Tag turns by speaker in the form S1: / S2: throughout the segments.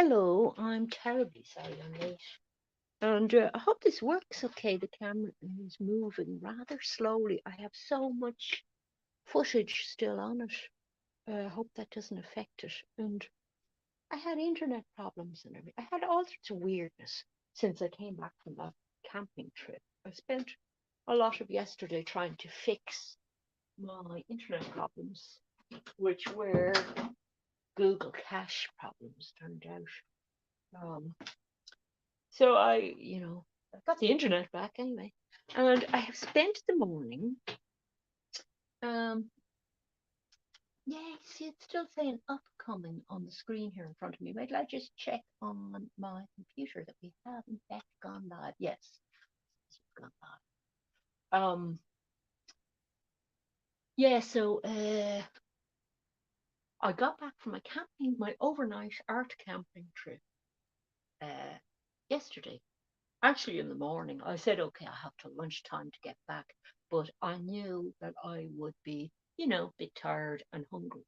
S1: Hello, I'm terribly sorry I'm late. And I hope this works okay. The camera is moving rather slowly. I have so much footage still on it. I hope that doesn't affect it. And I had internet problems and everything. I had all sorts of weirdness since I came back from a camping trip. I spent a lot of yesterday trying to fix my internet problems, which were Google Cache problems, turned out. So I got the internet back anyway. And I have spent the morning, um, yeah, see, it's still saying upcoming on the screen here in front of me. Wait till I just check on my computer that we have in fact gone live. Yes, it's gone live. Yeah, so I got back from my overnight art camping trip uh, yesterday. Actually, in the morning, I said, okay, I have till lunchtime to get back, but I knew that I would be, a bit tired and hungry.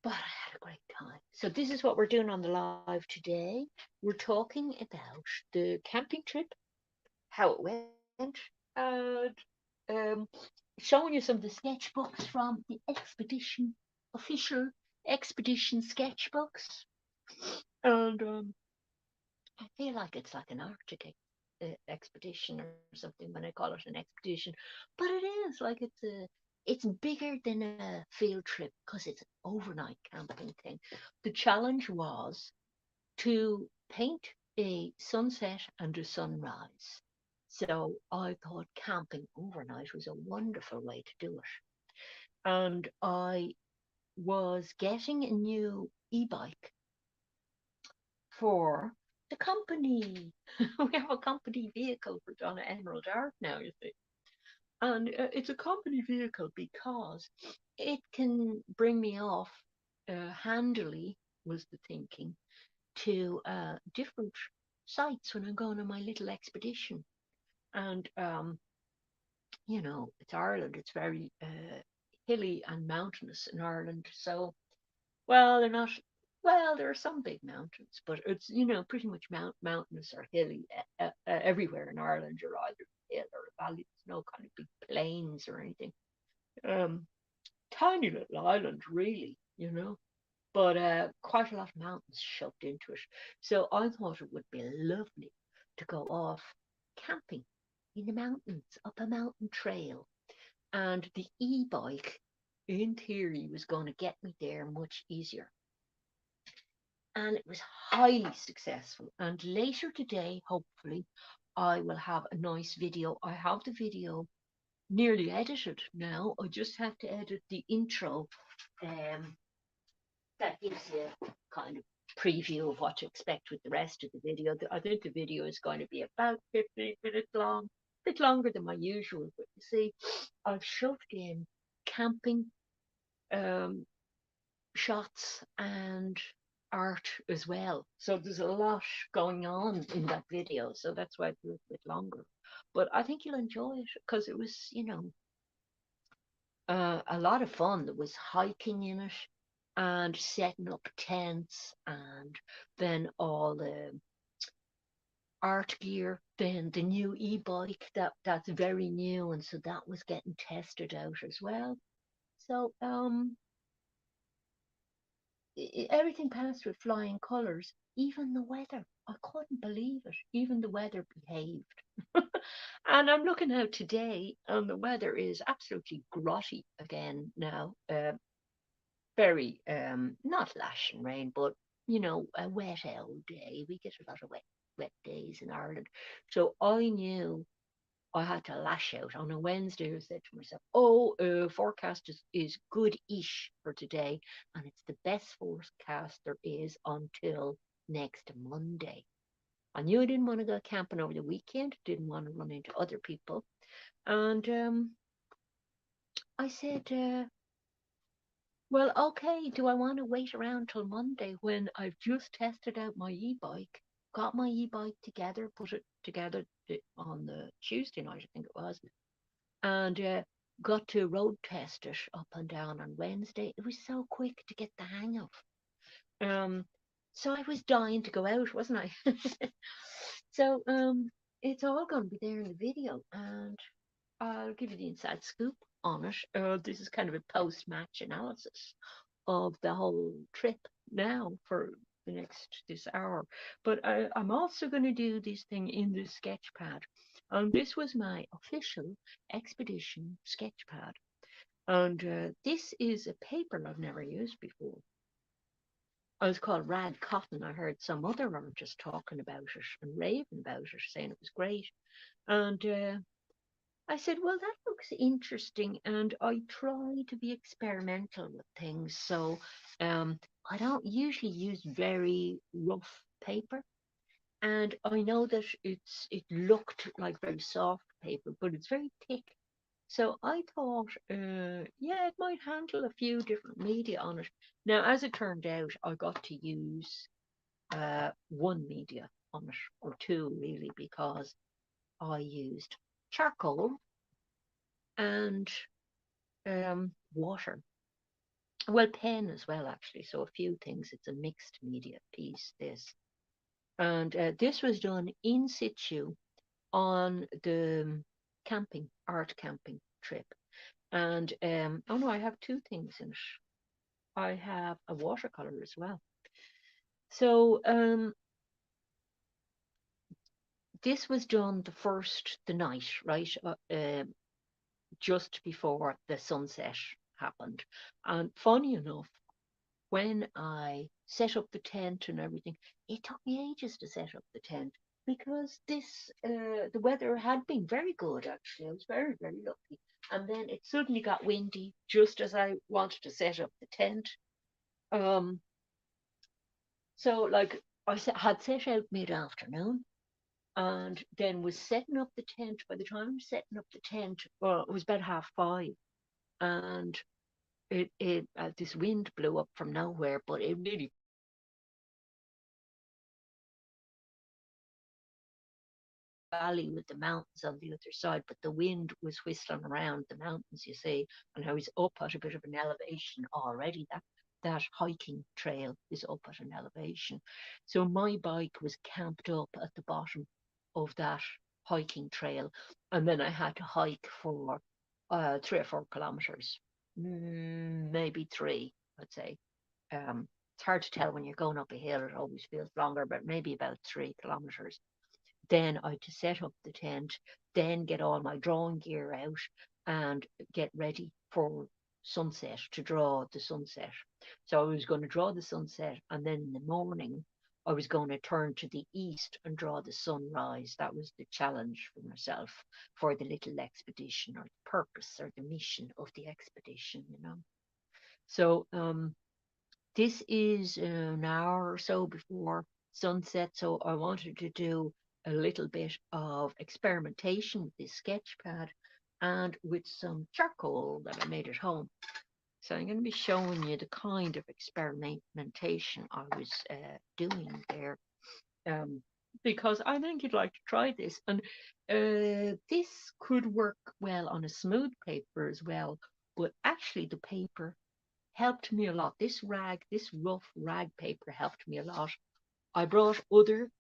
S1: But I had a great time. So, this is what we're doing on the live today. We're talking about the camping trip, how it went, and um, showing you some of the sketchbooks from the expedition, official expedition sketchbooks. And I feel like it's like an Arctic expedition or something when I call it an expedition, but it is like it's bigger than a field trip because it's an overnight camping thing. The challenge was to paint a sunset and a sunrise. So I thought camping overnight was a wonderful way to do it. And I was getting a new e-bike for the company. We have a company vehicle for Donna Emerald Art now, you see. And it's a company vehicle because it can bring me off handily, was the thinking, to different sites when I'm going on my little expedition. And, it's Ireland, it's very hilly and mountainous in Ireland. So well, they're not. Well, there are some big mountains, but it's pretty much mountainous or hilly everywhere in Ireland. You're either a hill or a valley. There's no kind of big plains or anything. Um, Tiny little island, really. But quite a lot of mountains shoved into it. So I thought it would be lovely to go off camping in the mountains, up a mountain trail, and the e-bike, in theory, was going to get me there much easier, and it was highly successful. And later today, hopefully, I will have a nice video. I have the video nearly edited now. I just have to edit the intro. Um, that gives you kind of preview of what to expect with the rest of the video. I think the video is going to be about 15 minutes long, a bit longer than my usual. But you see, I've shoved in camping um, shots and art as well. So there's a lot going on in that video. So that's why it's a little bit longer. But I think you'll enjoy it because it was, a lot of fun. There was hiking in it and setting up tents and then all the art gear, then the new e-bike that's very new, and so that was getting tested out as well. So everything passed with flying colours, even the weather. I couldn't believe it. Even the weather behaved. And I'm looking out today, and the weather is absolutely grotty again now. Very, not lashing rain, but, a wet old day. We get a lot of wet days in Ireland. So I knew I had to lash out. On a Wednesday, I said to myself, oh, forecast is good-ish for today, and it's the best forecast there is until next Monday. I knew I didn't want to go camping over the weekend, didn't want to run into other people. And I said, well, okay, do I want to wait around till Monday when I've just tested out my e-bike, got my e-bike together, put it together on the Tuesday night, I think it was, and got to road test it up and down on Wednesday. It was so quick to get the hang of. Um, So I was dying to go out, wasn't I? So it's all going to be there in the video, and I'll give you the inside scoop on it. This is kind of a post-match analysis of the whole trip now for the next this hour. But I'm also going to do this thing in the sketchpad. This was my official expedition sketchpad. And this is a paper I've never used before. I was called Rag Cotton. I heard some other artist talking about it and raving about it, saying it was great. And I said, well, that looks interesting. And I try to be experimental with things. So I don't usually use very rough paper. And I know that it looked like very soft paper, but it's very thick. So I thought, yeah, it might handle a few different media on it. Now, as it turned out, I got to use one media on it, or two really, because I used charcoal and water. Well, pen as well, actually. So a few things. It's a mixed media piece, this. And this was done in situ on the art camping trip. And oh no, I have two things in it. I have a watercolor as well. So this was done the night, right? Just before the sunset happened. And funny enough, when I set up the tent and everything, it took me ages to set up the tent because the weather had been very good actually. I was very, very lucky. And then it suddenly got windy just as I wanted to set up the tent. Um, so like had set out mid-afternoon and then was setting up the tent. By the time I'm setting up the tent, well, it was about 5:30, and it this wind blew up from nowhere, but it really valley with the mountains on the other side, but the wind was whistling around the mountains, you see, and I was up at a bit of an elevation already. That hiking trail is up at an elevation. So my bike was camped up at the bottom of that hiking trail, and then I had to hike for 3 or 4 kilometers, maybe three, I'd say. It's hard to tell when you're going up a hill, it always feels longer, but maybe about 3 kilometers. Then I had to set up the tent, then get all my drawing gear out and get ready for sunset, to draw the sunset. So I was going to draw the sunset, and then in the morning I was going to turn to the east and draw the sunrise. That was the challenge for myself for the little expedition, or the purpose or the mission of the expedition. So this is an hour or so before sunset, so I wanted to do a little bit of experimentation with this sketch pad and with some charcoal that I made at home. So I'm going to be showing you the kind of experimentation I was doing there, um, because I think you'd like to try this. And this could work well on a smooth paper as well, but actually the paper helped me a lot. This rough rag paper helped me a lot. I brought other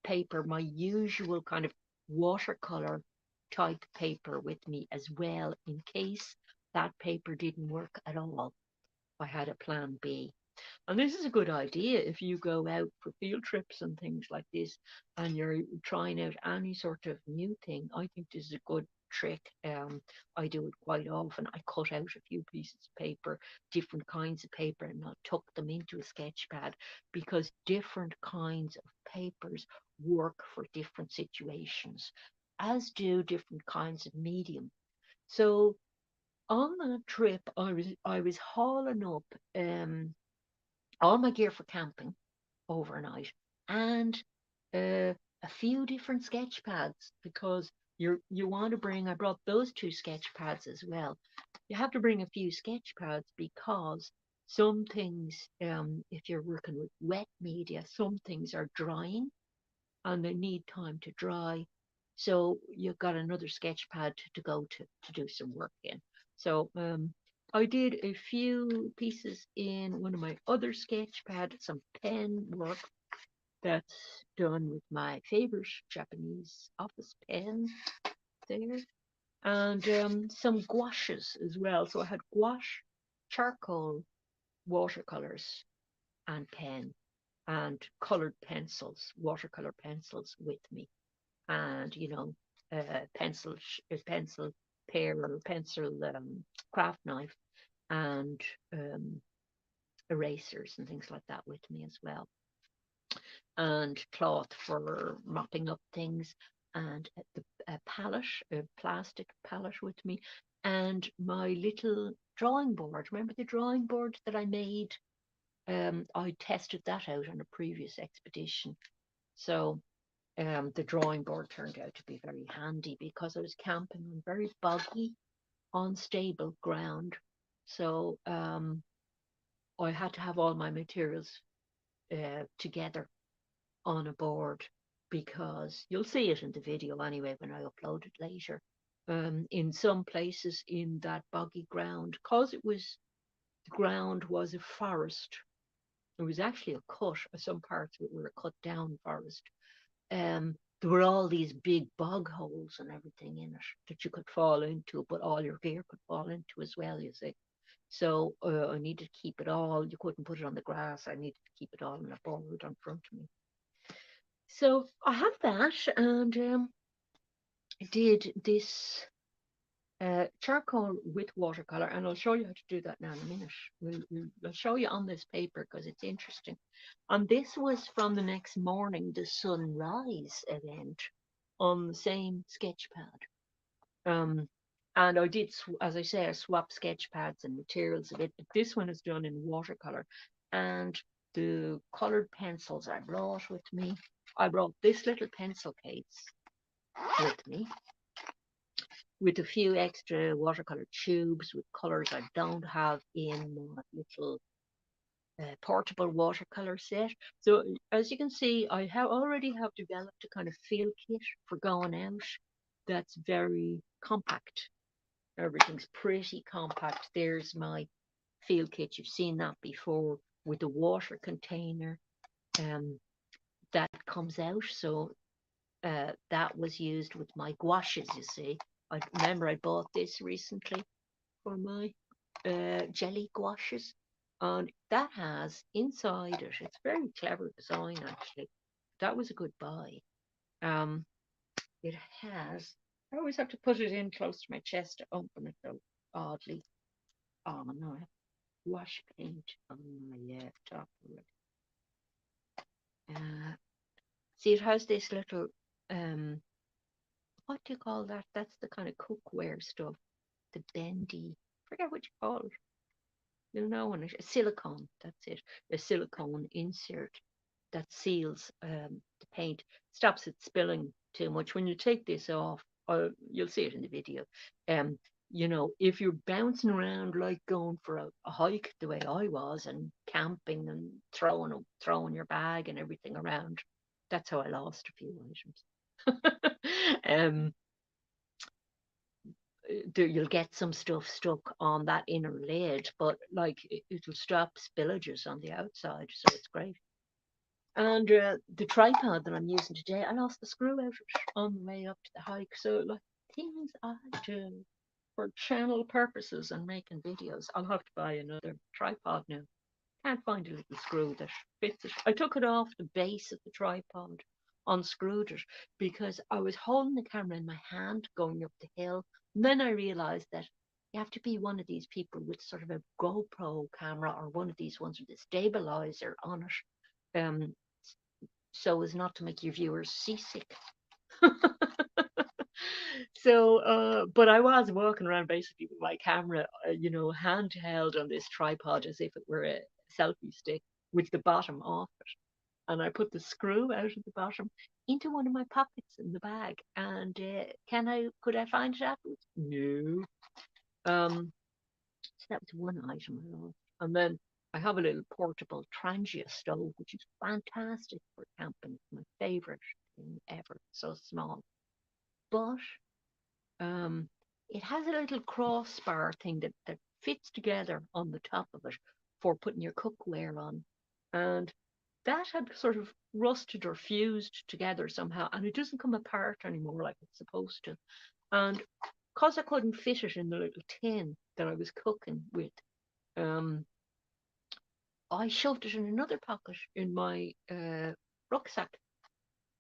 S1: paper, my usual kind of watercolor type paper with me as well, in case that paper didn't work at all. I had a plan B. And this is a good idea if you go out for field trips and things like this and you're trying out any sort of new thing. I think this is a good trick. I do it quite often. I cut out a few pieces of paper, different kinds of paper, and I'll tuck them into a sketch pad, because different kinds of papers work for different situations, as do different kinds of medium. So on that trip, I was hauling up all my gear for camping overnight, and a few different sketch pads, because you want to bring. I brought those two sketch pads as well. You have to bring a few sketch pads because some things, if you're working with wet media, some things are drying and they need time to dry. So you've got another sketch pad to go to do some work in. So I did a few pieces in one of my other sketchpad, some pen work that's done with my favorite Japanese office pen there, and some gouaches as well. So I had gouache, charcoal, watercolors, and pen, and colored pencils, watercolor pencils with me, and pencil pair or pencil craft knife, and um, erasers and things like that with me as well, and cloth for mopping up things, and a palette, a plastic palette with me, and my little drawing board. Remember the drawing board that I made? I tested that out on a previous expedition. So the drawing board turned out to be very handy because I was camping on very boggy, unstable ground. So I had to have all my materials together on a board, because you'll see it in the video anyway when I upload it later. In some places in that boggy ground, because the ground was a forest. It was actually a cut. Some parts of it were a cut down forest. There were all these big bog holes and everything in it that you could fall into, but all your gear could fall into as well, you see. So I needed to keep it all. You couldn't put it on the grass. I needed to keep it all in a board in front of me. So I have that, and did this charcoal with watercolor, and I'll show you how to do that now in a minute. I'll show you on this paper because it's interesting. And this was from the next morning, the sunrise event on the same sketchpad. Um, and I did, as I say, I swapped sketch pads and materials a bit, but this one is done in watercolor. And the colored pencils I brought with me, I brought this little pencil case with me, with a few extra watercolor tubes with colors I don't have in my little portable watercolor set. So as you can see, I already have developed a kind of field kit for going out that's very compact. Everything's pretty compact. There's my field kit. You've seen that before, with the water container um, that comes out. So that was used with my gouaches, you see. I remember I bought this recently for my jelly gouaches. And that has inside it, it's very clever design actually. That was a good buy. Um, it has, I always have to put it in close to my chest to open it though, oddly. Oh no, I have wash paint on my top of it. See, it has this little, um, what do you call that? That's the kind of cookware stuff, the bendy, forget what you call it. You'll know when it, silicone, that's it, a silicone insert that seals the paint, stops it spilling too much. When you take this off, you'll see it in the video. Um, if you're bouncing around like going for a hike the way I was, and camping and throwing your bag and everything around, that's how I lost a few items. um, you'll get some stuff stuck on that inner lid, but like it'll stop spillages on the outside, so it's great. And the tripod that I'm using today, I lost the screw out of it on the way up to the hike. So like things I do for channel purposes and making videos, I'll have to buy another tripod now. Can't find a little screw that fits it. I took it off the base of the tripod, unscrewed it, because I was holding the camera in my hand going up the hill. And then I realized that you have to be one of these people with sort of a GoPro camera, or one of these ones with a stabilizer on it, so as not to make your viewers seasick. So, but I was walking around basically with my camera, handheld on this tripod as if it were a selfie stick with the bottom off it. And I put the screw out of the bottom into one of my pockets in the bag. And could I find it afterwards? No. So that was one item I lost. And then I have a little portable Trangia stove, which is fantastic for camping. It's my favorite thing ever. It's so small. But um, it has a little crossbar thing that fits together on the top of it for putting your cookware on. And that had sort of rusted or fused together somehow, and it doesn't come apart anymore like it's supposed to. And because I couldn't fit it in the little tin that I was cooking with, um, I shoved it in another pocket in my rucksack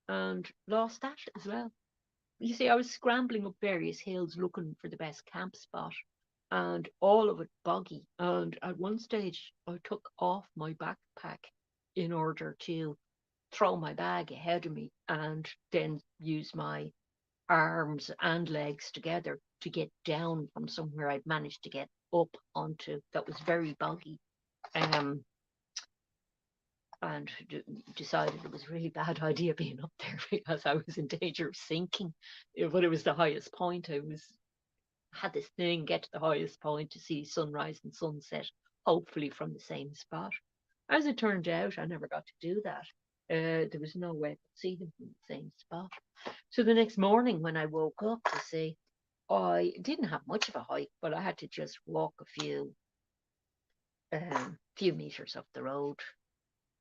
S1: and lost that as well. You see, I was scrambling up various hills looking for the best camp spot, and all of it boggy. And at one stage, I took off my backpack in order to throw my bag ahead of me and then use my arms and legs together to get down from somewhere I'd managed to get up onto that was very boggy. Um, and decided it was a really bad idea being up there because I was in danger of sinking. But it was the highest point. I was had this thing get to the highest point to see sunrise and sunset, hopefully from the same spot. As it turned out, I never got to do that. There was no way I could see them from the same spot. So the next morning, when I woke up, to see, I didn't have much of a hike, but I had to just walk a few meters up the road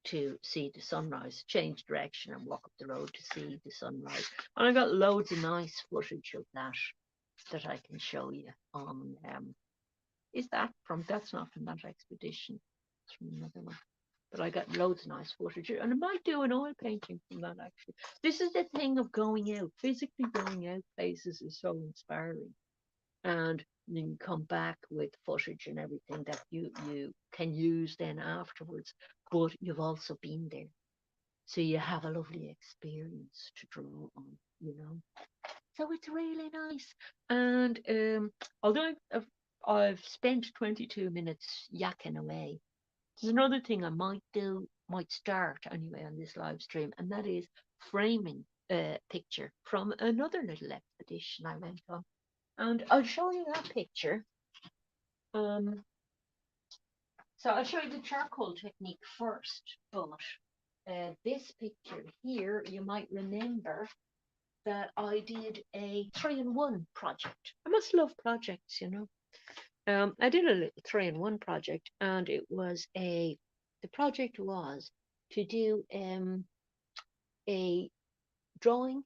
S1: to see the sunrise, change direction and walk up the road to see the sunrise. And I got loads of nice footage of that I can show you on is that from that's not from that expedition. It's from another one. But I got loads of nice footage. And I might do an oil painting from that actually. This is the thing of going out. Physically going out places is so inspiring. And you can come back with footage and everything that you can use then afterwards. But you've also been there. So you have a lovely experience to draw on. So it's really nice. And although I've spent 22 minutes yakking away, there's another thing I might start anyway on this live stream, and that is framing a picture from another little expedition I went on. And I'll show you that picture. Um, so I'll show you the charcoal technique first, but this picture here, you might remember that I did a 3-in-1 project. I must love projects. I did a little 3-in-1 project, and the project was to do a drawing,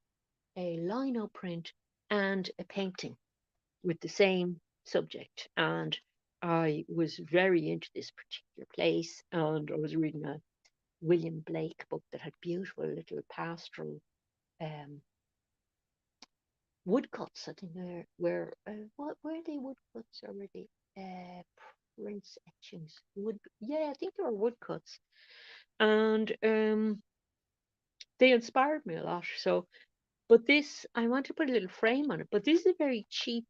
S1: a lino print, and a painting with the same subject. And I was very into this particular place, and I was reading a William Blake book that had beautiful little pastoral um, woodcuts. I think what were they, woodcuts or were they prince etchings? Yeah, I think they were woodcuts, and they inspired me a lot. So, but this I want to put a little frame on it. But this is a very cheap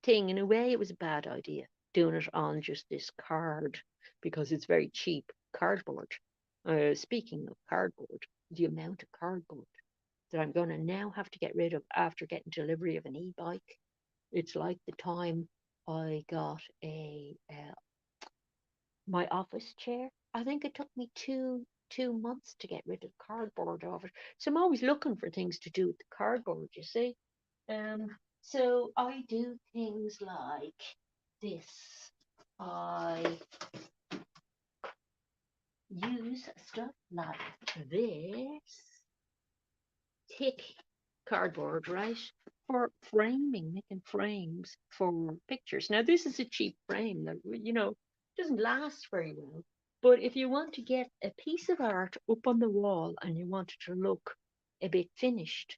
S1: thing. In a way, it was a bad idea doing it on just this card because it's very cheap cardboard. Speaking of cardboard, the amount of cardboard that I'm going to now have to get rid of after getting delivery of an e-bike. It's like the time I got a my office chair. I think it took me two months to get rid of cardboard off it. So I'm always looking for things to do with the cardboard, you see. Um, so I do things like this. I use stuff like this thick cardboard, right, for framing, making frames for pictures. Now, this is a cheap frame that, doesn't last very well. But if you want to get a piece of art up on the wall and you want it to look a bit finished,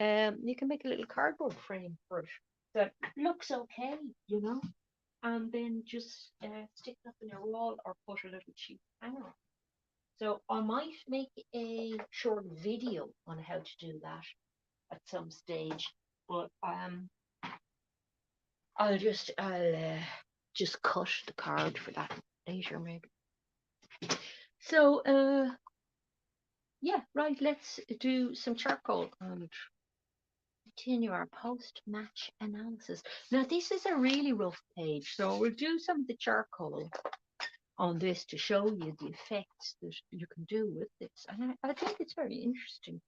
S1: you can make a little cardboard frame for it that looks okay, and then just stick it up in your wall or put a little cheap hanger on. So I might make a short video on how to do that at some stage, but I'll just cut the card for that later maybe. So yeah, right. Let's do some charcoal and continue our post-match analysis. Now this is a really rough page, so we'll do some of the charcoal on this to show you the effects that you can do with this. And I think it's very interesting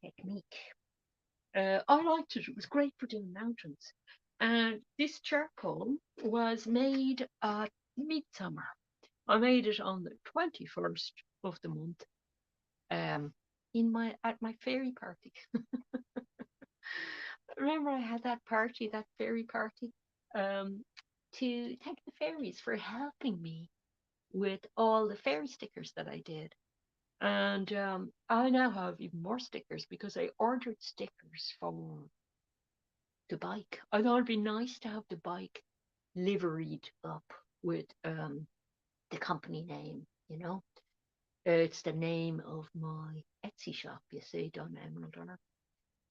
S1: technique. I liked it. It was great for doing mountains. And this charcoal was made at midsummer. I made it on the 21st of the month, um, in my at my fairy party. Remember, I had that party, that fairy party, um, to thank the fairies for helping me with all the fairy stickers that I did. And I now have even more stickers because I ordered stickers for the bike. I thought it'd be nice to have the bike liveried up with the company name, you know. It's the name of my Etsy shop, you see, Donna Emerald Honor.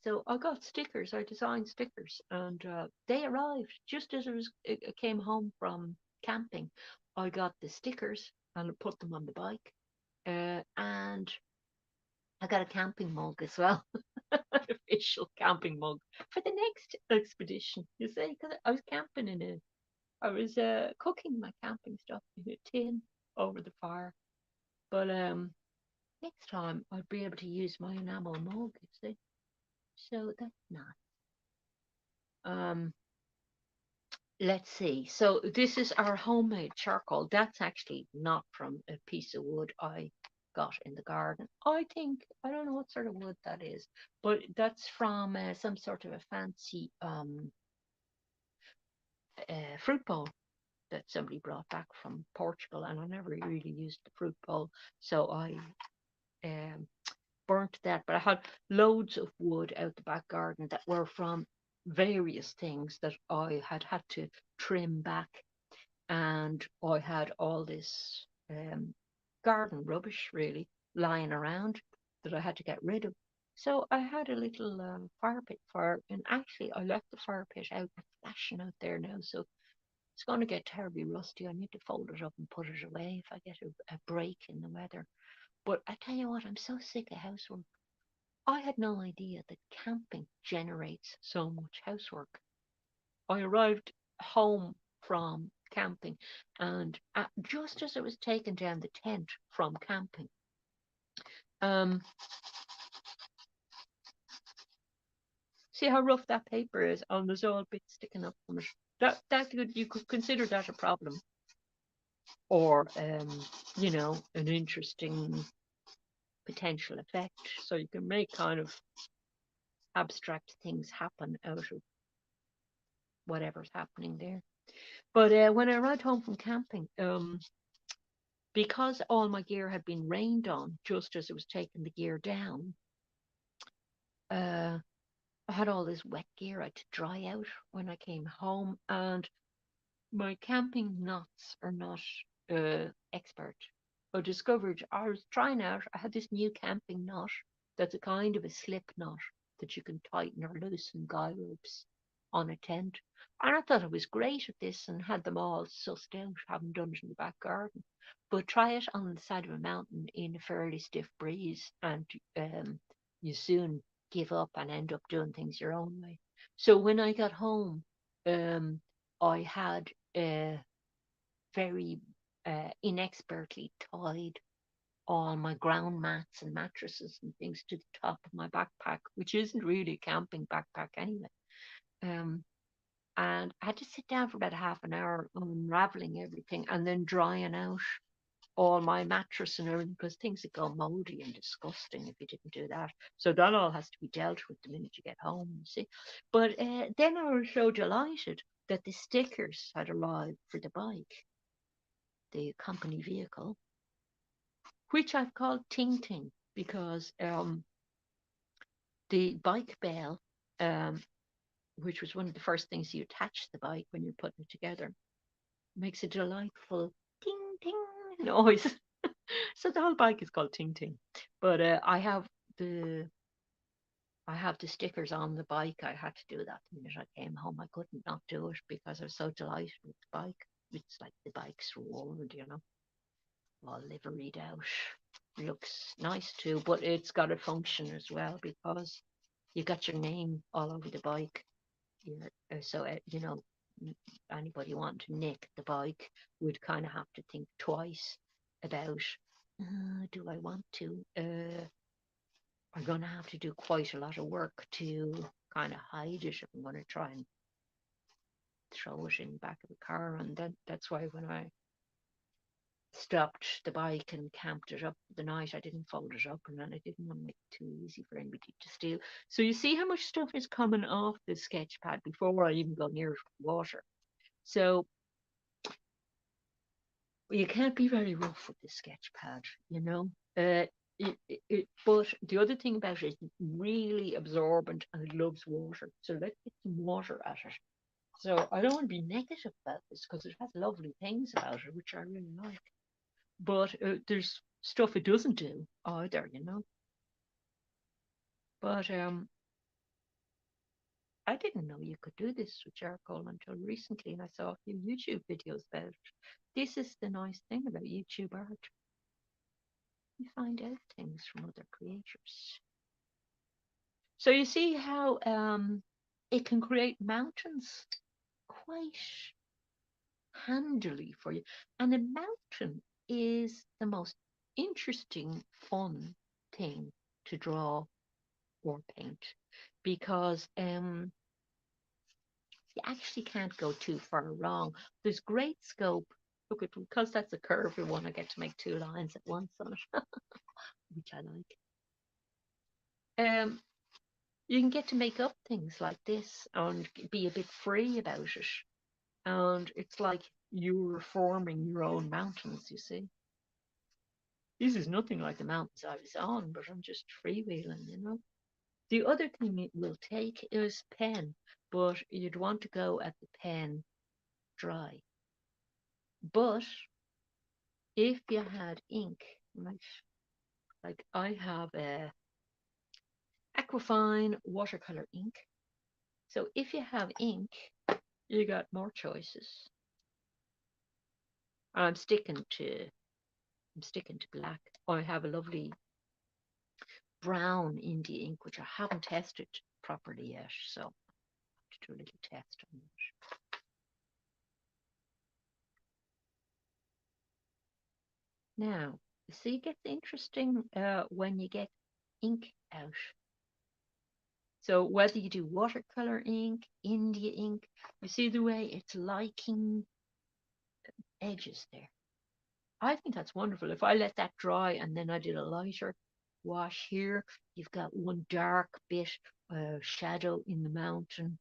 S1: So I got stickers. I designed stickers, and they arrived just as I came home from camping. I got the stickers and put them on the bike, and I got a camping mug as well, an official camping mug for the next expedition. You see, because I was camping in a, I was cooking my camping stuff in a tin over the fire. But next time I'd be able to use my enamel mug. You see, so that's nice. Um, let's see. So this is our homemade charcoal. That's actually not from a piece of wood I got in the garden. I think I don't know what sort of wood that is, but that's from some sort of a fancy fruit bowl that somebody brought back from Portugal, and I never really used the fruit bowl, so I um, burnt that. But I had loads of wood out the back garden that were from various things that I had had to trim back, and I had all this garden rubbish really lying around that I had to get rid of. So I had a little fire pit fire, and actually I left the fire pit out flashing out there now. So it's going to get terribly rusty. I need to fold it up and put it away if I get a break in the weather. But I tell you what, I'm so sick of housework. I had no idea that camping generates so much housework. I arrived home from camping, and just as I was taking down the tent from camping, um, see how rough that paper is, and there's all bits sticking up from it. That you could consider that a problem, or an interesting potential effect. So you can make kind of abstract things happen out of whatever's happening there. But when I arrived home from camping, because all my gear had been rained on just as it was taking the gear down, uh, I had all this wet gear I had to dry out when I came home, and my camping knots are not expert. I discovered I was trying out, I had this new camping knot that's a kind of a slip knot that you can tighten or loosen guy ropes on a tent. And I thought I was great at this and had them all sussed out, having done it in the back garden. But try it on the side of a mountain in a fairly stiff breeze, and you soon give up and end up doing things your own way. So when I got home, um, I had very inexpertly tied all my ground mats and mattresses and things to the top of my backpack, which isn't really a camping backpack anyway. Um, and I had to sit down for about half an hour unraveling everything and then drying out all my mattress and everything because things would go moldy and disgusting if you didn't do that. So that all has to be dealt with the minute you get home, you see. But then I was so delighted that the stickers had arrived for the bike, the company vehicle, which I've called Ting Ting because the bike bell, um, which was one of the first things you attach to the bike when you're putting it together, makes a delightful ting ting noise. So the whole bike is called Ting Ting. But the I have the stickers on the bike. I had to do that the minute I came home. I couldn't not do it because I was so delighted with the bike. It's like the bike's reward, all liveried out. Looks nice too, but it's got a function as well because you got your name all over the bike. So anybody wanting to nick the bike would kind of have to think twice about, do I want to? I'm going to have to do quite a lot of work to kind of hide it if I'm going to try and throw it in the back of the car. And then that's why when I stopped the bike and camped it up for the night, I didn't fold it up, and then I didn't want to make it too easy for anybody to steal. So you see how much stuff is coming off the sketch pad before I even go near it with water. So you can't be very rough with the sketch pad, you know. But the other thing about it is it's really absorbent and it loves water. So let's get some water at it. So I don't want to be negative about this because it has lovely things about it, which I really like. But there's stuff it doesn't do either, you know. But I didn't know you could do this with charcoal until recently, and I saw a few YouTube videos about it. This is the nice thing about YouTube art. You find out things from other creators. So you see how it can create mountains quite handily for you. And a mountain is the most interesting, fun thing to draw or paint because you actually can't go too far wrong. There's great scope. Look at because that's a curvy one, I get to make two lines at once on it, which I like. You can get to make up things like this and be a bit free about it. And it's like you're forming your own mountains, you see. This is nothing like the mountains I was on, but I'm just freewheeling, you know. The other thing it will take is pen, but you'd want to go at the pen dry. But if you had ink, right, like I have a Aquafine watercolor ink. So if you have ink, you got more choices. I'm sticking to black. I have a lovely brown India ink, which I haven't tested properly yet, so I'll have to do a little test on it. Now, see, it gets interesting when you get ink out. So whether you do watercolor ink, India ink, you see the way it's liking edges there. I think that's wonderful. If I let that dry and then I did a lighter wash here, you've got one dark bit shadow in the mountain,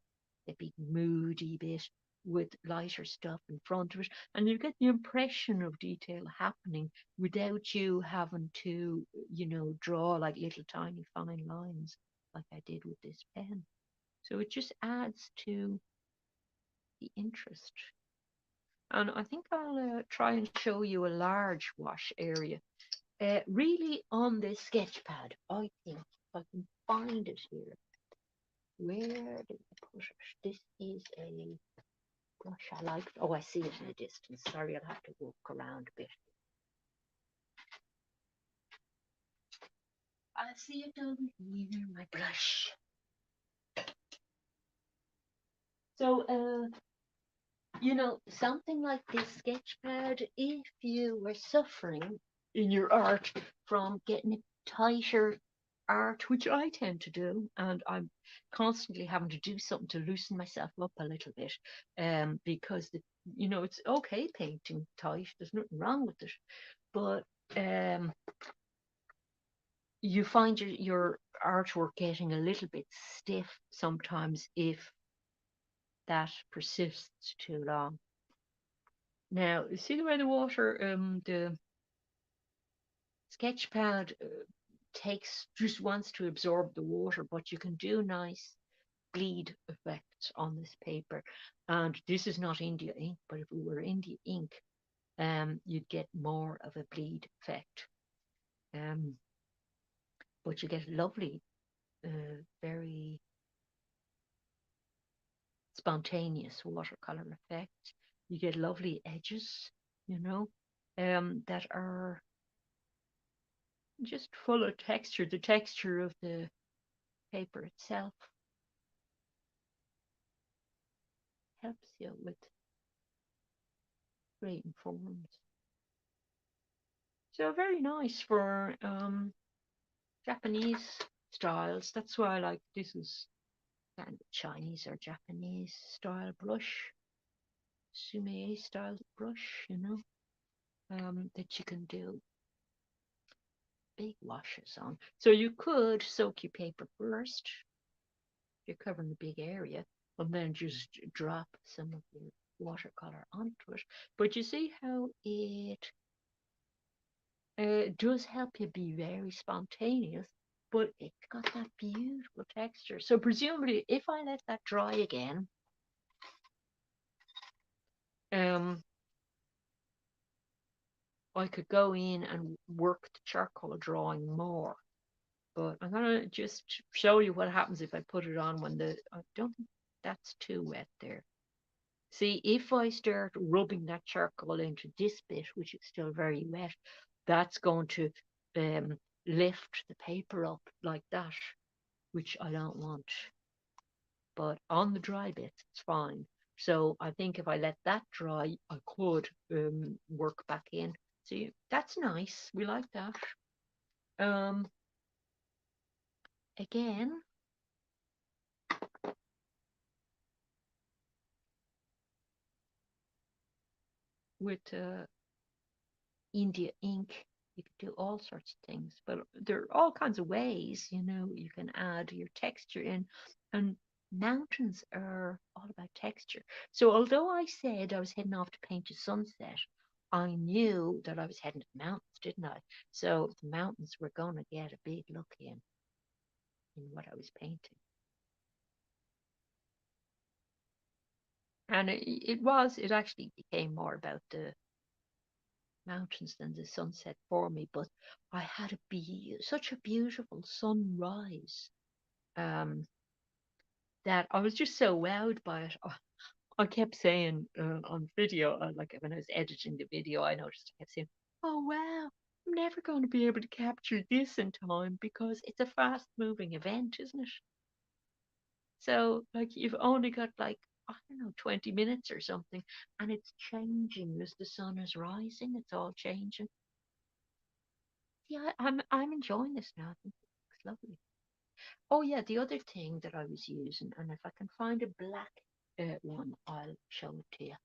S1: a big moody bit with lighter stuff in front of it, and you get the impression of detail happening without you having to, you know, draw like little tiny fine lines like I did with this pen. So it just adds to the interest. And I think I'll try and show you a large wash area. Really on this sketch pad, I think, if I can find it here. Where did I put it? This is a brush I like. Oh, I see it in the distance. Sorry, I'll have to walk around a bit. I see it over here, my brush. So, you know, something like this sketch pad, if you were suffering in your art from getting it tighter art, which I tend to do, and I'm constantly having to do something to loosen myself up a little bit, because you know, it's okay painting tight. There's nothing wrong with it, but you find your artwork getting a little bit stiff sometimes if that persists too long. Now, you see the way the water, the sketch pad just wants to absorb the water, but you can do nice bleed effects on this paper. And this is not India ink, but if it were India ink, you'd get more of a bleed effect. Um, but you get lovely, very spontaneous watercolor effects. You get lovely edges, you know, that are just full of texture, the texture of the paper itself helps you with creating forms. So very nice for Japanese styles. That's why I like this is kind of Chinese or Japanese style brush. Sume style brush, that you can do big washes on. So you could soak your paper first, you're covering a big area, and then just drop some of your watercolor onto it. But you see how it does help you be very spontaneous, but it's got that beautiful texture. So presumably, if I let that dry again, um, I could go in and work the charcoal drawing more. But I'm gonna just show you what happens if I put it on when I don't think that's too wet there. See, if I start rubbing that charcoal into this bit, which is still very wet, that's going to um, lift the paper up like that, which I don't want. But on the dry bits, it's fine. So I think if I let that dry, I could work back in. See, that's nice. We like that. Um, Again, with India ink, you can do all sorts of things, but there are all kinds of ways, you can add your texture in. And mountains are all about texture. So although I said I was heading off to paint a sunset, I knew that I was heading to the mountains, didn't I? So the mountains were going to get a big look in what I was painting. And it actually became more about the mountains than the sunset for me, but I had such a beautiful sunrise um, that I was just so wowed by it. I kept saying on video, like when I was editing the video, I noticed I kept saying, "Oh wow, I'm never going to be able to capture this in time because it's a fast-moving event, isn't it?" So like you've only got like I don't know 20 minutes or something, and it's changing as the sun is rising. It's all changing. Yeah, I'm enjoying this now. I think it looks lovely. Oh yeah, the other thing that I was using, and if I can find a black one, I'll show it to you.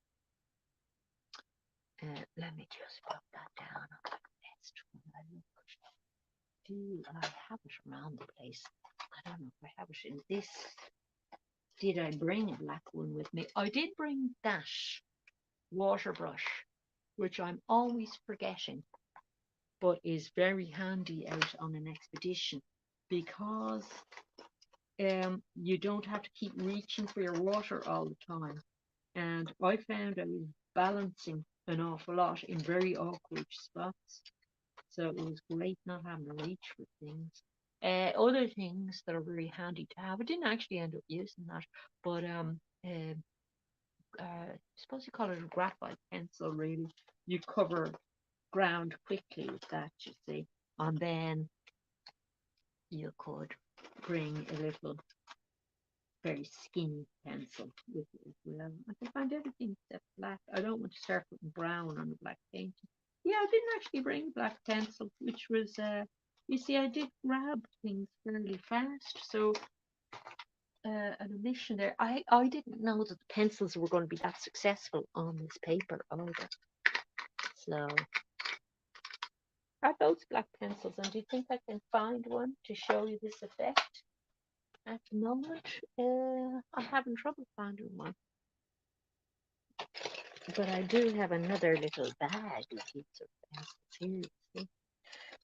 S1: Let me just put that down on the list when I look. Do I have it around the place? I don't know if I have it in this. Did I bring a black one with me? I did bring that water brush, which I'm always forgetting, but is very handy out on an expedition because you don't have to keep reaching for your water all the time. And I found I was balancing an awful lot in very awkward spots. So it was great not having to reach for things. Other things that are very handy to have. I didn't actually end up using that, but I suppose you call it a graphite pencil. Really, you cover ground quickly with that, you see, and then you could bring a little very skinny pencil with it as well. I can find everything except black. I don't want to start putting brown on the black painting. Yeah, I didn't actually bring black pencil, which was, you see, I did grab things fairly fast, so an omission there. I didn't know that the pencils were going to be that successful on this paper either. So, are those black pencils, and do you think I can find one to show you this effect? At the moment, I'm having trouble finding one. But I do have another little bag with heaps of pencils here, you see.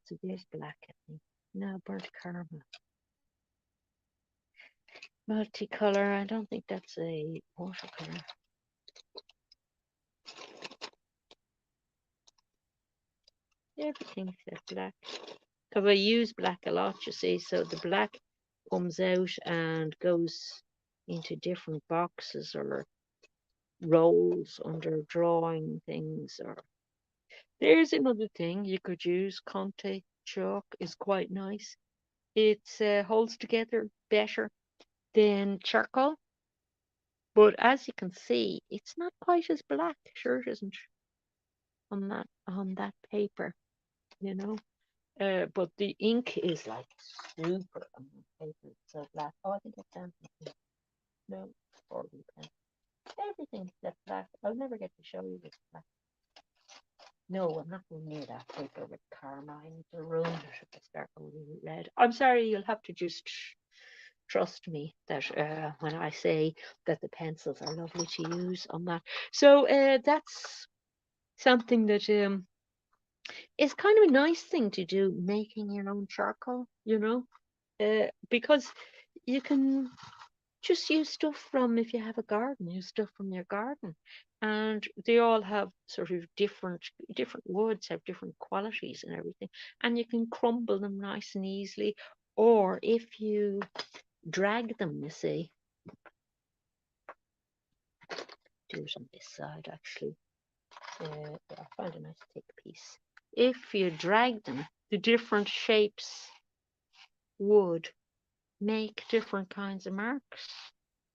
S1: So there's black, I think. No, burnt caramel. Multicolor, I don't think that's a watercolor. Everything except black. Because I use black a lot, you see, so the black comes out and goes into different boxes or rolls under drawing things. Or there's another thing you could use. Conte chalk is quite nice. It holds together better than charcoal, but as you can see, it's not quite as black. Sure, it isn't on that paper, you know. But the ink is like super on the paper. It's so black. Oh, I think it's down. No, 40 pence. Everything except black. I'll never get to show you this black. No, I'm not going near that paper with carmine. It'll ruin it if I start going with red. I'm sorry, you'll have to just trust me that when I say that the pencils are lovely to use on that. So that's something that is kind of a nice thing to do, making your own charcoal, because you can just use stuff from, if you have a garden, use stuff from your garden. And they all have sort of different woods have different qualities and everything. And you can crumble them nice and easily. Or if you drag them, you see, do it on this side actually. I found a nice thick piece. If you drag them, the different shapes would make different kinds of marks.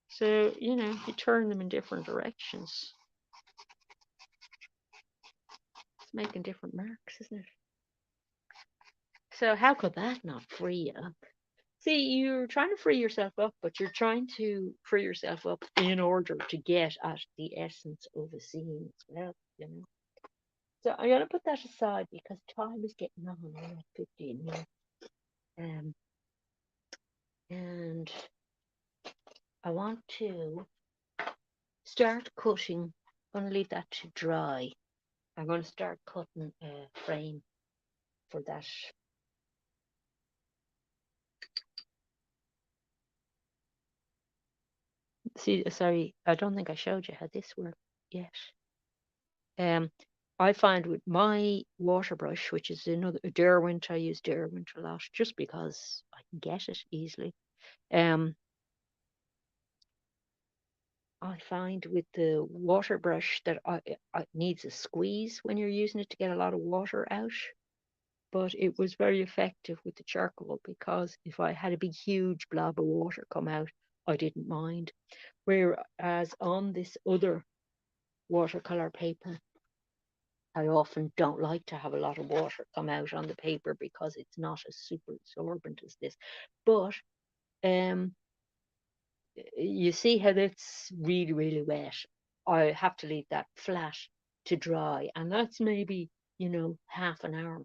S1: So, you turn them in different directions. It's making different marks, isn't it? So how could that not free you up? See, you're trying to free yourself up, but you're trying to free yourself up in order to get at the essence of a scene as well. So I'm gonna put that aside because time is getting on. We're at 15 minutes. Um, and I want to start cutting. I'm gonna leave that to dry. I'm gonna start cutting a frame for that. See, sorry, I don't think I showed you how this works yet. Um, I find with my water brush, which is another Derwent, I use Derwent a lot just because I can get it easily. Um, I find with the water brush that it needs a squeeze when you're using it to get a lot of water out. But it was very effective with the charcoal because if I had a big, huge blob of water come out, I didn't mind. Whereas on this other watercolor paper, I often don't like to have a lot of water come out on the paper because it's not as super absorbent as this. But um, you see how it's really, really wet. I have to leave that flat to dry, and that's maybe, half an hour.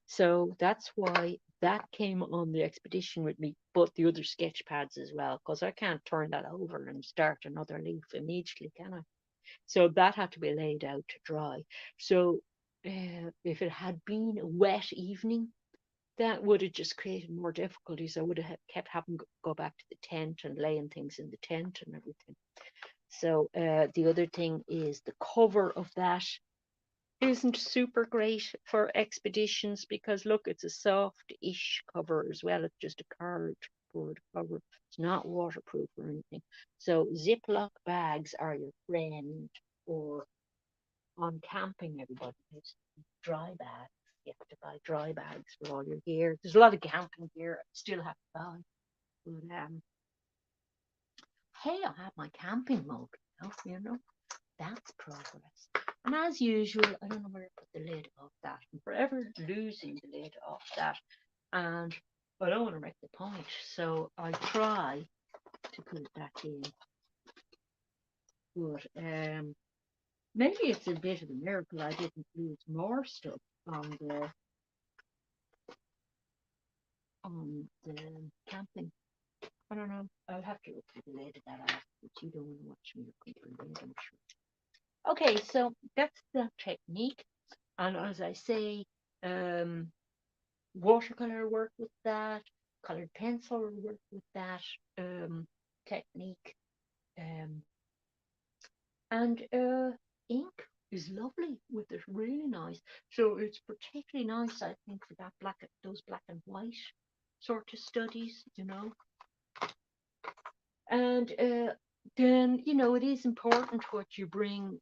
S1: So that's why that came on the expedition with me, but the other sketch pads as well, because I can't turn that over and start another leaf immediately, can I? So that had to be laid out to dry. So if it had been a wet evening, that would have just created more difficulties. I would have kept having to go back to the tent and laying things in the tent and everything. So the other thing is the cover of that isn't super great for expeditions because look, it's a soft-ish cover as well. It's just a cardboard cover. It's not waterproof or anything. So Ziploc bags are your friend, or on camping, everybody needs dry bags. You have to buy dry bags for all your gear. There's a lot of camping gear I still have to buy. But hey, I have my camping mug now. That's progress. And as usual, I don't know where to put the lid off that. I'm forever losing the lid off that. And I don't want to wreck the point. So I try to put it back in. But maybe it's a bit of a miracle I didn't lose more stuff on the camping. I don't know. I'll have to look at the lid of that off, but you don't want to watch me look at the lid, I'm sure. Okay, so that's the technique. And as I say, um, watercolor work with that, colored pencil work with that technique, um, and ink is lovely with it, really nice. So it's particularly nice, I think, for those black and white sort of studies. And then it is important what you bring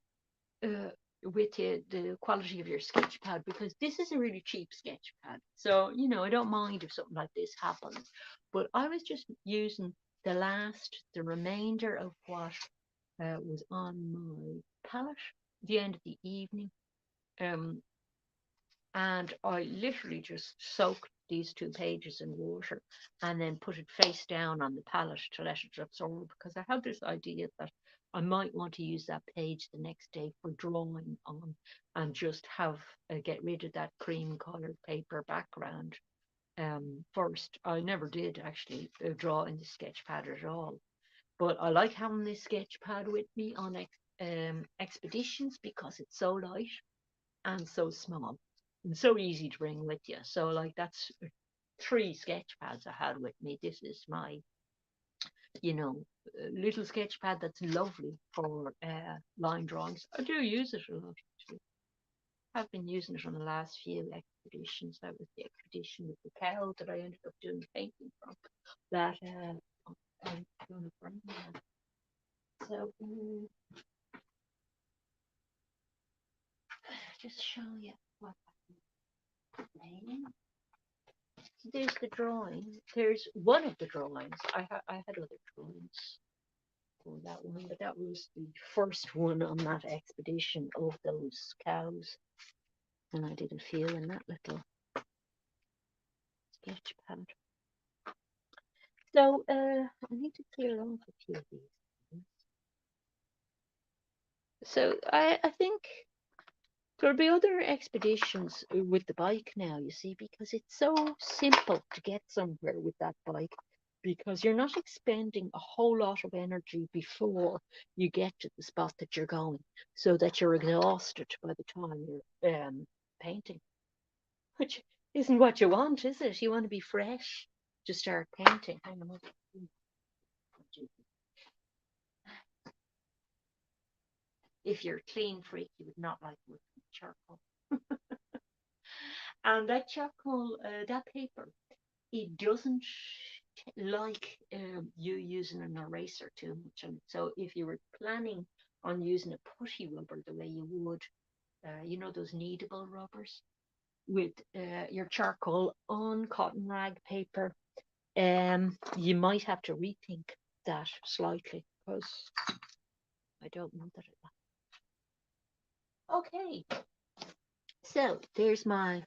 S1: uh, with you, the quality of your sketch pad, because this is a really cheap sketch pad. So, I don't mind if something like this happens. But I was just using the remainder of what was on my palette at the end of the evening. Um, and I literally just soaked these 2 pages in water and then put it face down on the palette to let it absorb, because I had this idea that I might want to use that page the next day for drawing on, and just have get rid of that cream colored paper background. First, I never did actually draw in the sketchpad at all, but I like having this sketchpad with me on expeditions because it's so light and so small and so easy to bring with you. So like that's three sketchpads I had with me. This is my, you know, little sketchpad that's lovely for line drawings. I do use it a lot actually. I've been using it on the last few expeditions. That was the expedition with the cow that I ended up doing the painting from. That I'm going to bring that. So just show you what I'm doing. There's the drawing. There's one of the drawings. I had other drawings for that one, but that was the first one on that expedition of those cows. And I did a few in that little sketch pad. So I need to clear off a few of these things. So I think there'll be other expeditions with the bike now, you see, because it's so simple to get somewhere with that bike, because you're not expending a whole lot of energy before you get to the spot that you're going, so that you're exhausted by the time you're painting, which isn't what you want, is it? You want to be fresh to start painting. Hang on. If you're a clean freak, you would not like working with charcoal. And that charcoal, that paper, it doesn't like you using an eraser too much on it. So if you were planning on using a putty rubber the way you would, you know, those kneadable rubbers with your charcoal on cotton rag paper, you might have to rethink that slightly, because I don't want that. Okay, so there's my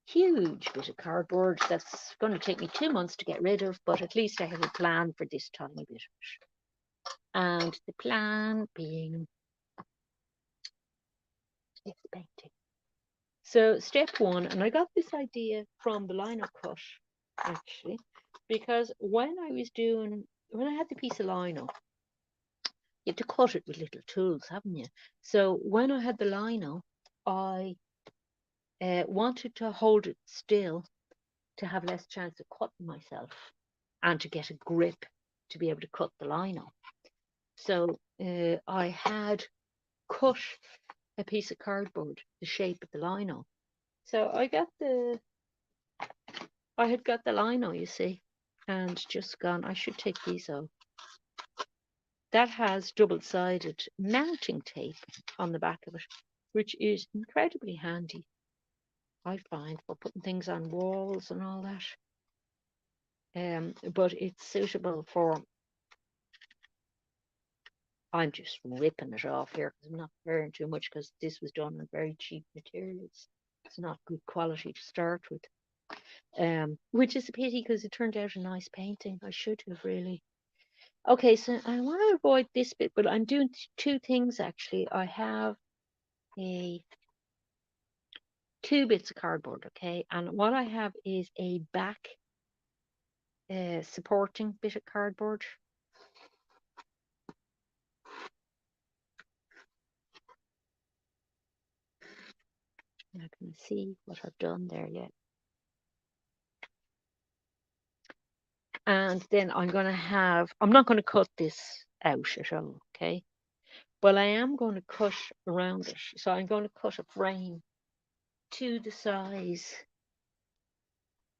S1: huge bit of cardboard that's going to take me 2 months to get rid of, but at least I have a plan for this tiny bit of it. And the plan being this painting. So step one, and I got this idea from the lino cut actually, because when I had the piece of lino, you have to cut it with little tools, haven't you? So when I had the lino, I wanted to hold it still to have less chance of cutting myself and to get a grip to be able to cut the lino. So I had cut a piece of cardboard the shape of the lino. So I had got the lino, you see, and just gone, I should take these off. That has double-sided mounting tape on the back of it, which is incredibly handy, I find, for putting things on walls and all that. But it's suitable for, I'm just ripping it off here because I'm not wearing too much, because this was done on very cheap materials. It's not good quality to start with, which is a pity because it turned out a nice painting. I should have really. Okay, so I want to avoid this bit, but I'm doing two things actually. I have two bits of cardboard, okay, and what I have is a back supporting bit of cardboard. I can see what I've done there yet. And then I'm not going to cut this out at all, okay? But I am going to cut around it. So I'm going to cut a frame to the size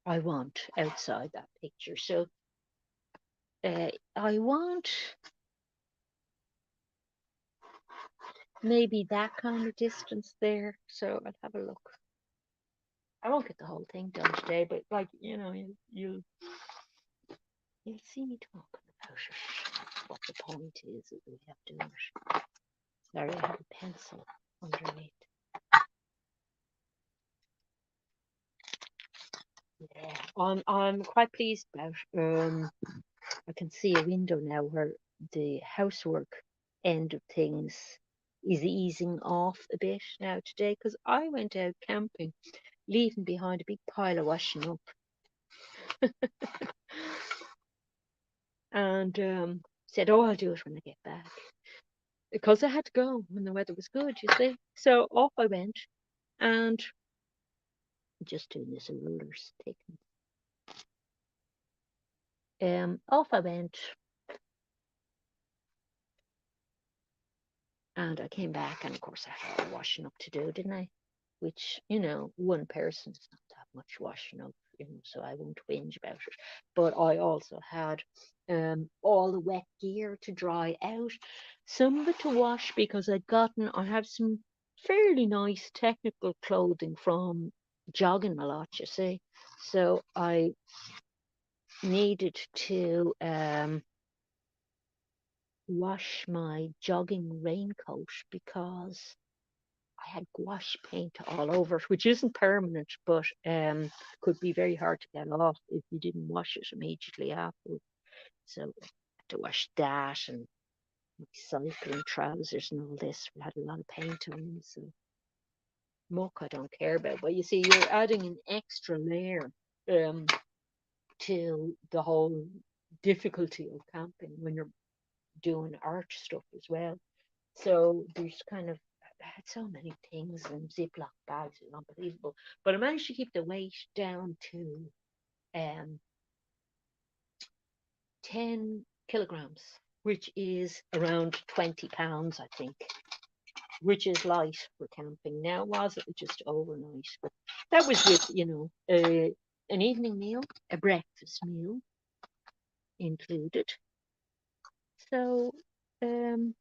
S1: I want outside that picture. So I want maybe that kind of distance there. So I'll have a look. I won't get the whole thing done today, but like, you know, you'll see me talking about it. What the point is that we have to do it. Sorry, I have a pencil underneath. Yeah, I'm quite pleased about. I can see a window now where the housework end of things is easing off a bit now today, because I went out camping, leaving behind a big pile of washing up, and said, "Oh, I'll do it when I get back," because I had to go when the weather was good, you see. So off I went, and just doing this ruler's thickness. Off I went, and I came back, and of course I had all the washing up to do, didn't I? Which, one person's not that much washing up, so I won't whinge about it. But I also had all the wet gear to dry out, some of it to wash because I have some fairly nice technical clothing from jogging a lot, you see. So I needed to wash my jogging raincoat because I had gouache paint all over it, which isn't permanent, but could be very hard to get off if you didn't wash it immediately afterwards. So I had to wash that and my cycling trousers and all this. We had a lot of paint on them, so muck I don't care about. But you see, you're adding an extra layer um, to the whole difficulty of camping when you're doing art stuff as well. So there's kind of, I had so many things in Ziploc bags, it's unbelievable. But I managed to keep the weight down to um 10 kilograms, which is around 20 pounds, I think, which is light for camping. Now, was it just overnight? But that was with, an evening meal, a breakfast meal included. So, um,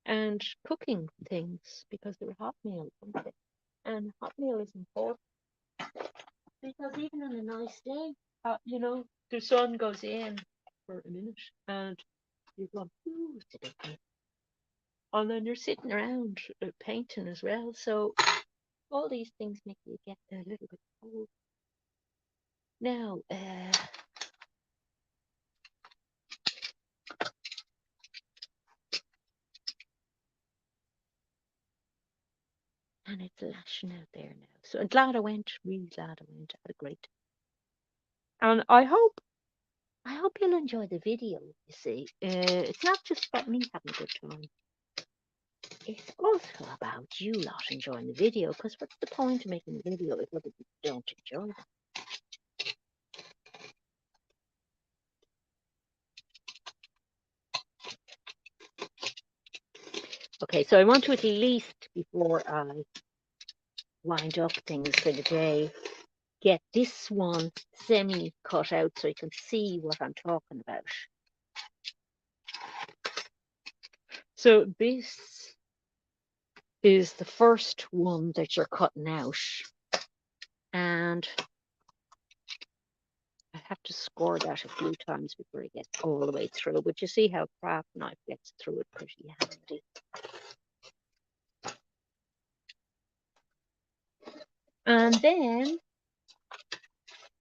S1: and cooking things because they were hot meals, weren't they? And hot meal is important because even on a nice day, the sun goes in for a minute and you go, ooh, today. And then you're sitting around painting as well. So all these things make you get a little bit cold. Now, and it's lashing out there now. So I'm glad I went, really glad I went. I had a great time. And I hope you'll enjoy the video, you see. It's not just about me having a good time. It's also about you lot enjoying the video, because what's the point of making a video if other people don't enjoy it? Okay, so I want to, at least before I wind up things for the day, get this one semi cut out so you can see what I'm talking about. So this is the first one that you're cutting out, and I have to score that a few times before I get all the way through, but you see how craft knife gets through it pretty handy. And then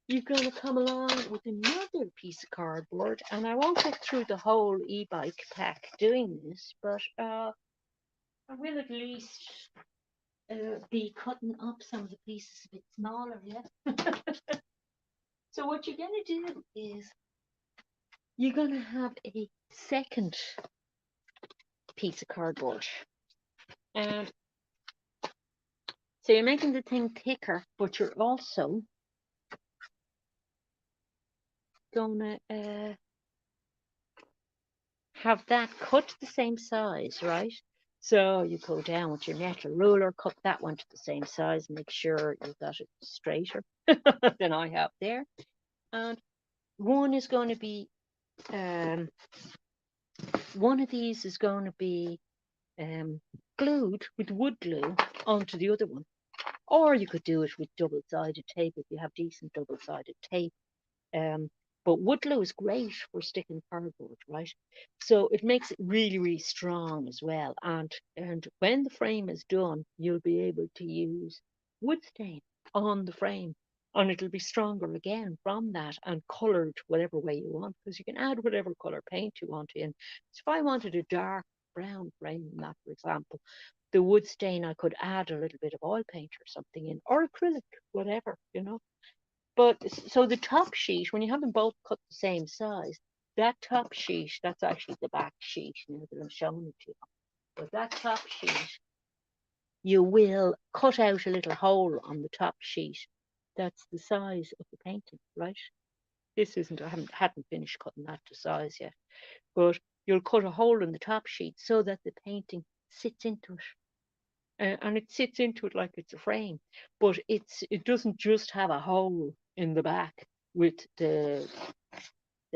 S1: you're going to come along with another piece of cardboard, and I won't get through the whole e-bike pack doing this, but I will at least be cutting up some of the pieces a bit smaller, yeah. So what you're going to do is you're going to have a second piece of cardboard, and so you're making the thing thicker, but you're also going to have that cut to the same size, right? So you go down with your metal ruler, cut that one to the same size, make sure you've got it straighter than I have there. And one is going to be, one of these is going to be glued with wood glue onto the other one. Or you could do it with double-sided tape if you have decent double-sided tape. But wood glue is great for sticking cardboard, right? So it makes it really, really strong as well. And when the frame is done, you'll be able to use wood stain on the frame and it'll be stronger again from that and coloured whatever way you want, because you can add whatever colour paint you want in. So if I wanted a dark brown frame in that, for example, the wood stain, I could add a little bit of oil paint or something in, or acrylic, whatever, you know. But so the top sheet, when you have them both cut the same size, that top sheet, that's actually the back sheet, you know, that I'm showing it to you. But that top sheet, you will cut out a little hole on the top sheet. That's the size of the painting, right? This isn't, I hadn't finished cutting that to size yet, but you'll cut a hole in the top sheet so that the painting sits into it. And it sits into it like it's a frame, but it doesn't just have a hole in the back with the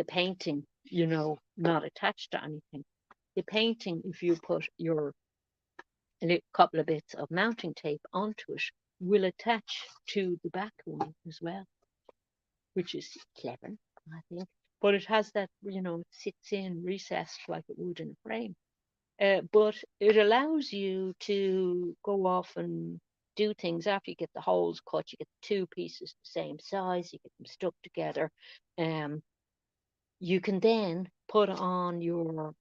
S1: painting, you know, not attached to anything. The painting, if you put your a couple of bits of mounting tape onto it, will attach to the back one as well, which is clever, I think. But it has that, you know, it sits in recessed like it would in a frame. But it allows you to go off and do things after you get the holes cut. You get two pieces the same size, you get them stuck together. You can then put on your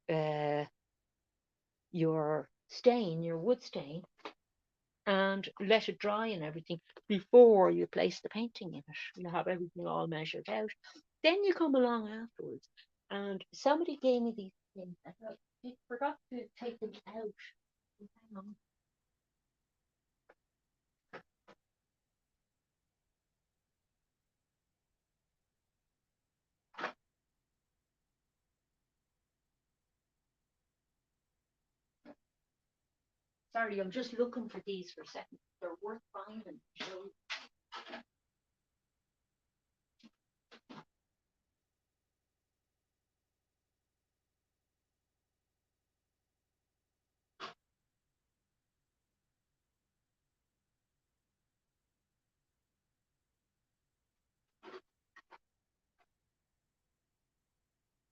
S1: stain, your wood stain, and let it dry and everything before you place the painting in it. You have everything all measured out. Then you come along afterwards, and somebody gave me these things. I forgot to take them out. Hang on. Sorry, I'm just looking for these for a second. They're worth finding.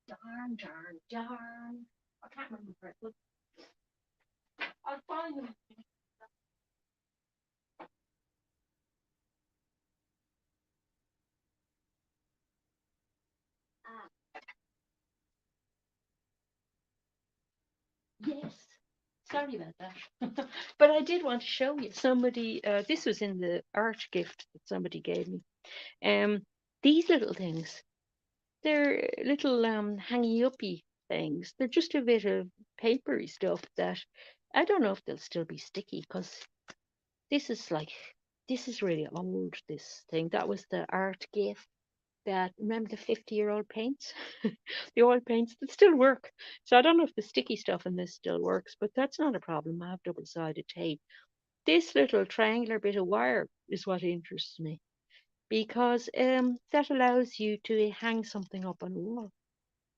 S1: Darn, darn, darn. I can't remember it, but I'll find them. Ah, yes. Sorry about that. But I did want to show you somebody. This was in the art gift that somebody gave me. Um, these little things. They're little hangy uppy things. They're just a bit of papery stuff that I don't know if they'll still be sticky, because this is like this is really old. This thing that was the art gift. That remember the 50-year-old paints, the oil paints that still work. So I don't know if the sticky stuff in this still works, but that's not a problem. I have double-sided tape. This little triangular bit of wire is what interests me, because that allows you to hang something up on a wall.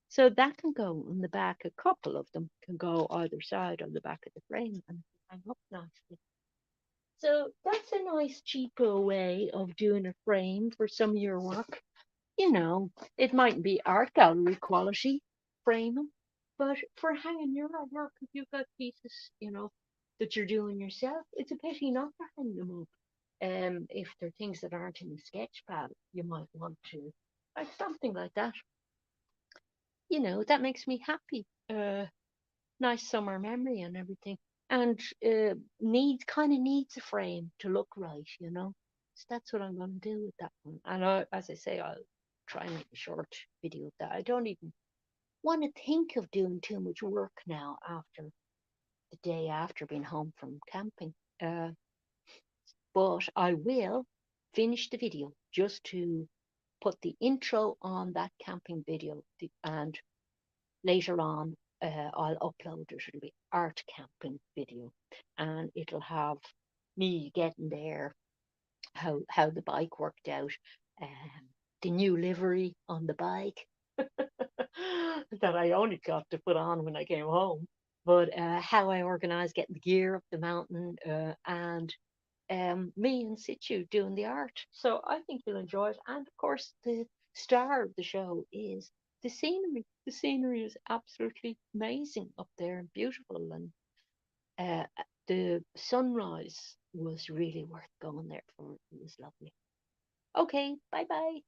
S1: So that can go on the back. A couple of them can go either side on the back of the frame and hang up nicely. So that's a nice cheaper way of doing a frame for some of your work. You know, it mightn't be art gallery quality framing, but for hanging your artwork, if you've got pieces, you know, that you're doing yourself, it's a pity not to hang them up. If they're things that aren't in the sketchpad, you might want to, like something like that. You know, that makes me happy. Nice summer memory and everything. And needs a frame to look right, you know. So that's what I'm going to do with that one. And as I say, I'll try and make a short video of that. I don't even want to think of doing too much work now after the day after being home from camping. Uh, but I will finish the video just to put the intro on that camping video, and later on I'll upload it. It'll be art camping video, and it'll have me getting there, how the bike worked out, um, the new livery on the bike that I only got to put on when I came home, but how I organised getting the gear up the mountain, and me in situ doing the art. So I think you'll enjoy it. And of course, the star of the show is the scenery. The scenery is absolutely amazing up there and beautiful. And the sunrise was really worth going there for. It was lovely. Okay, bye bye.